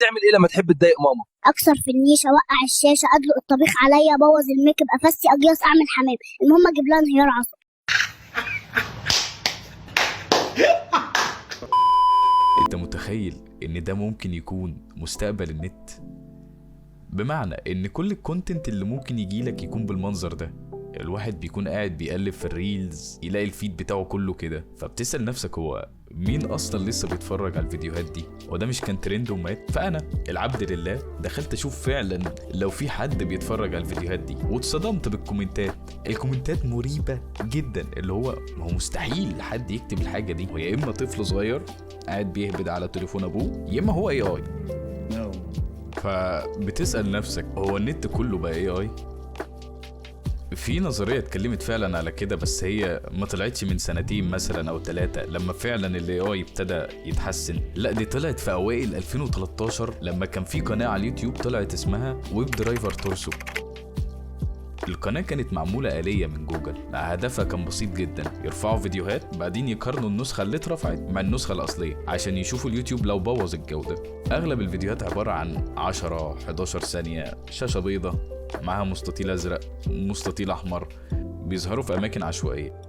بتعمل ايه لما تحب تضايق ماما؟ اكسر في النيشه، اوقع الشاشه، ادلق الطبيخ عليا، ابوظ الميك اب، افسي، اجيص، اعمل حمام، المهم اجيب لها انهيار عصبي. انت متخيل ان ده ممكن يكون مستقبل النت؟ بمعنى ان كل الكونتنت اللي ممكن يجيلك يكون بالمنظر ده. الواحد بيكون قاعد بيقلب في الريلز يلاقي الفيد بتاعه كله كده، فبتسأل نفسك هو مين اصلا لسه بيتفرج على الفيديوهات دي؟ وده مش كان ترند ومات؟ فانا العبد لله دخلت اشوف فعلا لو في حد بيتفرج على الفيديوهات دي، واتصدمت بالكومنتات. الكومنتات مريبة جدا، اللي هو ما هو مستحيل حد يكتب الحاجة دي. هو يا اما طفل صغير قاعد بيهبد على تليفون ابوه، يا اما هو AI. فبتسأل نفسك هو النت كله بقى AI؟ في نظرية اتكلمت فعلا على كده، بس هي ما طلعتش من سنتين مثلا او 3 لما فعلا ال AI ابتدى يتحسن. لا، دي طلعت في اوائل 2013 لما كان في قناة على اليوتيوب طلعت اسمها ويب درايفر تورسو. القناة كانت معمولة آلية من جوجل، هدفها كان بسيط جدا، يرفعوا فيديوهات بعدين يقارنوا النسخة اللي اترفعت مع النسخة الأصلية عشان يشوفوا اليوتيوب لو بوظ الجودة. أغلب الفيديوهات عبارة عن 10-11 ثانية، شاشة بيضة معها مستطيل أزرق، مستطيل أحمر، بيظهروا في أماكن عشوائية.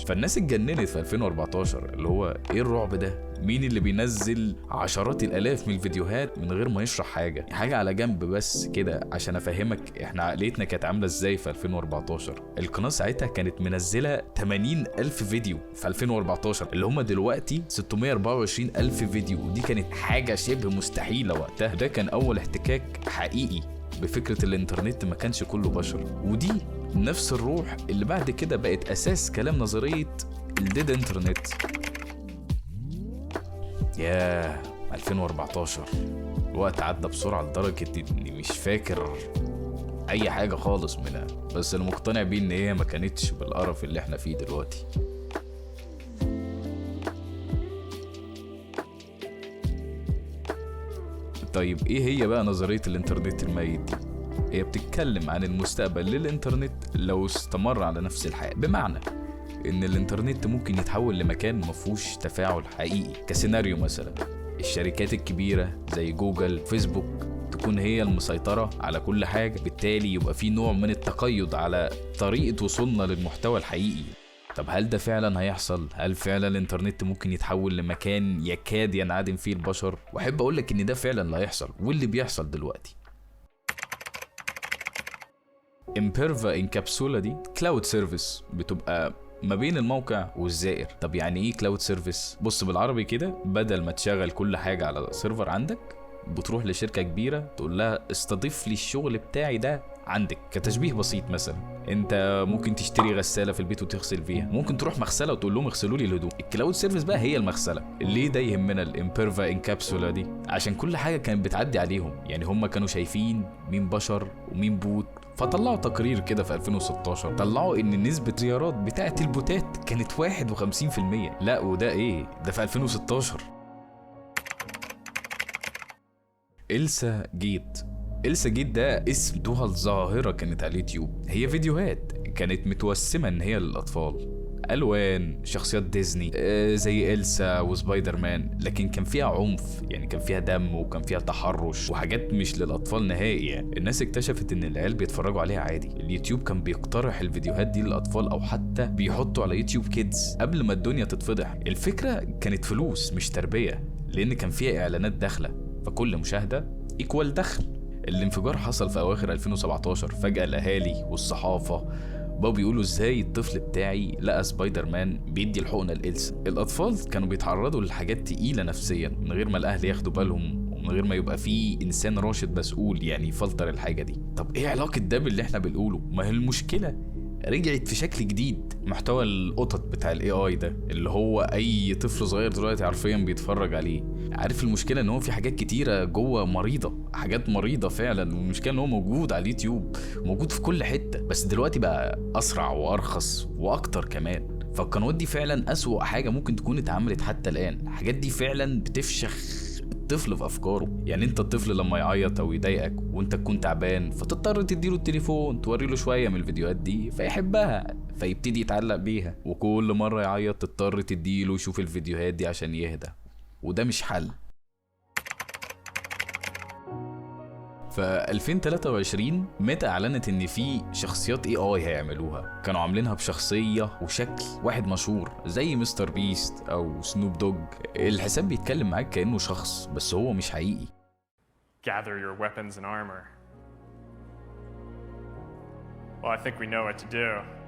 فالناس اتجننت في 2014، اللي هو ايه الرعب ده؟ مين اللي بينزل عشرات الالاف من الفيديوهات من غير ما يشرح حاجه على جنب بس كده عشان افهمك احنا عقليتنا كانت عامله ازاي في 2014. القناه ساعتها كانت منزله 80,000 فيديو في 2014، اللي هم دلوقتي 624,000 فيديو، ودي كانت حاجه شبه مستحيله وقتها. ده كان اول احتكاك حقيقي بفكره الانترنت، ما كانش كله بشر. ودي نفس الروح اللي بعد كده بقت اساس كلام نظريه الديد انترنت. ياه 2014 الوقت عدى بسرعه لدرجه اني مش فاكر اي حاجه خالص منها، بس اللي مقتنع بيه ان هي ما كانتش بالقرف اللي احنا فيه دلوقتي. طيب ايه هي بقى نظريه الانترنت الميت دي؟ هي بتتكلم عن المستقبل للإنترنت لو استمر على نفس الحال، بمعنى إن الإنترنت ممكن يتحول لمكان مفهوش تفاعل حقيقي. كسيناريو مثلا الشركات الكبيرة زي جوجل، فيسبوك تكون هي المسيطرة على كل حاجة، بالتالي يبقى في نوع من التقيد على طريقة وصولنا للمحتوى الحقيقي. طب هل ده فعلا هيحصل؟ هل فعلا الانترنت ممكن يتحول لمكان يكاد ينعدم فيه البشر؟ واحب اقولك ان ده فعلا اللي هيحصل واللي بيحصل دلوقتي. امبيرفا انكابسولا دي كلاود سيرفيس بتبقى ما بين الموقع والزائر. طب يعني ايه كلاود سيرفيس؟ بص بالعربي كده، بدل ما تشغل كل حاجة على سيرفر عندك، بتروح لشركة كبيرة تقول لها استضيف لي الشغل بتاعي ده عندك. كتشبيه بسيط مثلا، انت ممكن تشتري غسالة في البيت وتغسل فيها، ممكن تروح مغسلة وتقول لهم اغسلوا لي الهدوم. الكلاود سيرفيس بقى هي المغسلة. ليه ده يهمنا الامبيرفا انكابسولا دي؟ عشان كل حاجة كانت بتعدي عليهم، يعني هم كانوا شايفين مين بشر ومين بوت. فطلعوا تقرير كده في 2016، طلعوا ان نسبة زيارات بتاعة البوتات كانت 51%. لا وده ايه ده في 2016. إلسا جيت ده اسم دوها الظاهرة كانت على اليوتيوب. هي فيديوهات كانت متوسمة ان هي للأطفال، ألوان، شخصيات ديزني زي إلسا وسبايدر مان، لكن كان فيها عنف، يعني كان فيها دم وكان فيها تحرش وحاجات مش للأطفال نهائي. يعني الناس اكتشفت ان العيال بيتفرجوا عليها عادي. اليوتيوب كان بيقترح الفيديوهات دي للأطفال او حتى بيحطوا على يوتيوب كيدز قبل ما الدنيا تتفضح. الفكرة كانت فلوس مش تربية، لان كان فيها اعلانات داخلة، فكل مشاهدة ايكوال دخل. الانفجار حصل في اواخر 2017. فجأة الاهالي والصحافة بقوا بيقولوا ازاي الطفل بتاعي لقى سبايدر مان بيدي الحقنة لإلسا. الأطفال كانوا بيتعرضوا لحاجات تقيلة نفسيا من غير ما الأهل ياخدوا بالهم، ومن غير ما يبقى فيه إنسان راشد مسؤول يعني يفلتر الحاجة دي. طب إيه علاقة ده باللي إحنا بنقوله؟ ما هي المشكلة رجعت في شكل جديد، محتوى القطط بتاع الاي اي ده اللي هو اي طفل صغير دلوقتي حرفيا بيتفرج عليه. عارف المشكله ان هو في حاجات كتيره جوه مريضه، حاجات مريضه فعلا، والمشكله ان هو موجود على اليوتيوب، موجود في كل حته، بس دلوقتي بقى اسرع وارخص واكتر كمان. فالقنوات دي فعلا اسوأ حاجه ممكن تكون اتعملت حتى الان. الحاجات دي فعلا بتفشخ الطفل في افكاره. يعني انت الطفل لما يعيط او يضايقك وانت تكون تعبان، فتضطر تديله التليفون توريله شويه من الفيديوهات دي فيحبها، فيبتدي يتعلق بيها، وكل مرة يعيط تضطر تديله يشوف الفيديوهات دي عشان يهدى، وده مش حل. ف 2023 ميتا اعلنت ان في شخصيات AI هيعملوها، كانوا عاملينها بشخصيه وشكل واحد مشهور زي مستر بيست او سنوب دوج. الحساب بيتكلم معاك كانه شخص بس هو مش حقيقي. Gather your weapons and armor. Well, I think we know what to do.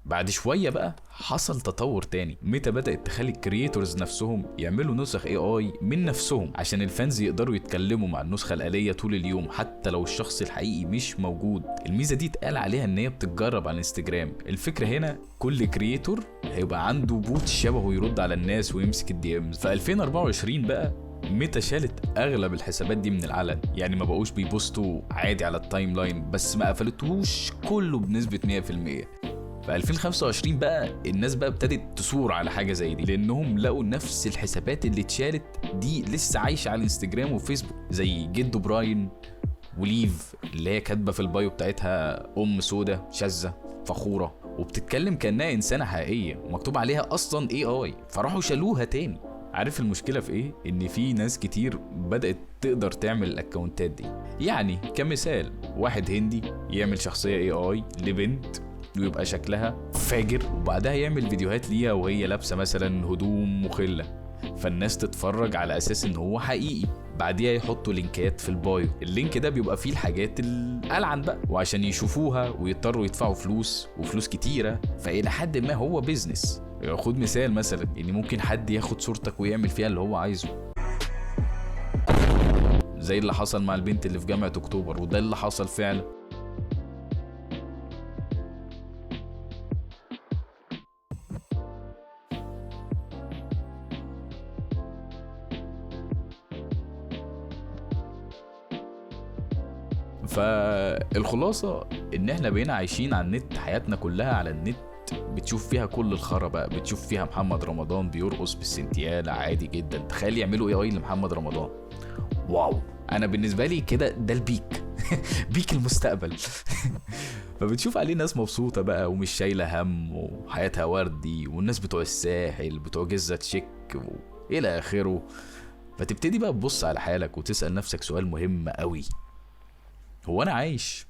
بعد شوية بقى حصل تطور تاني، ميتا بدأت تخلي الكرييتورز نفسهم يعملوا نسخ AI من نفسهم عشان الفانز يقدروا يتكلموا مع النسخة الآلية طول اليوم حتى لو الشخص الحقيقي مش موجود. الميزة دي اتقال عليها ان هي بتتجرب على الانستجرام. الفكرة هنا كل كرييتور هيبقى عنده بوت شبهه يرد على الناس ويمسك الDMs. في 2024 بقى ميتا شالت اغلب الحسابات دي من العلن، يعني ما بقوش بيبوستوا عادي على التايم لاين، بس ما قفلتوش كله بنسبة 100%. في 2025 بقى الناس بقى ابتدت تصور على حاجه زي دي، لانهم لقوا نفس الحسابات اللي اتشالت دي لسه عايشه على الانستجرام وفيسبوك، زي جدو براين وليف اللي هي كاتبه في البايو بتاعتها سودا شاذه فخوره وبتتكلم كانها انسانه حقيقيه ومكتوب عليها اصلا AI، فراحوا شالوها تاني. عارف المشكله في ايه؟ ان في ناس كتير بدات تقدر تعمل الاكونتات دي. يعني كمثال واحد هندي يعمل شخصيه AI لبنت ويبقى شكلها فاجر، وبعدها يعمل فيديوهات ليها وهي لابسه مثلا هدوم مخله، فالناس تتفرج على اساس ان هو حقيقي. بعديها يحطوا لينكات في البايو، اللينك ده بيبقى فيه الحاجات الألعن بقى، وعشان يشوفوها ويضطروا يدفعوا فلوس كتيره، فإلى حد ما هو بيزنس. خد مثال مثلا ان ممكن حد ياخد صورتك ويعمل فيها اللي هو عايزه، زي اللي حصل مع البنت اللي في جامعه اكتوبر، وده اللي حصل فعلا. فالخلاصة ان احنا بقينا عايشين على النت، حياتنا كلها على النت، بتشوف فيها كل الخرا بقى، بتشوف فيها محمد رمضان بيرقص بالسنتيالة عادي جدا، تخيل يعملوا AI لمحمد رمضان. واو، انا بالنسبة لي كده ده البيك بيك المستقبل. فبتشوف عليه ناس مبسوطة بقى ومش شايلة هم وحياتها وردي، والناس بتوع الساحل بتوع جزة تشيك إلى آخره. فتبتدي بقى تبص على حالك وتسأل نفسك سؤال مهم قوي، هو أنا عايش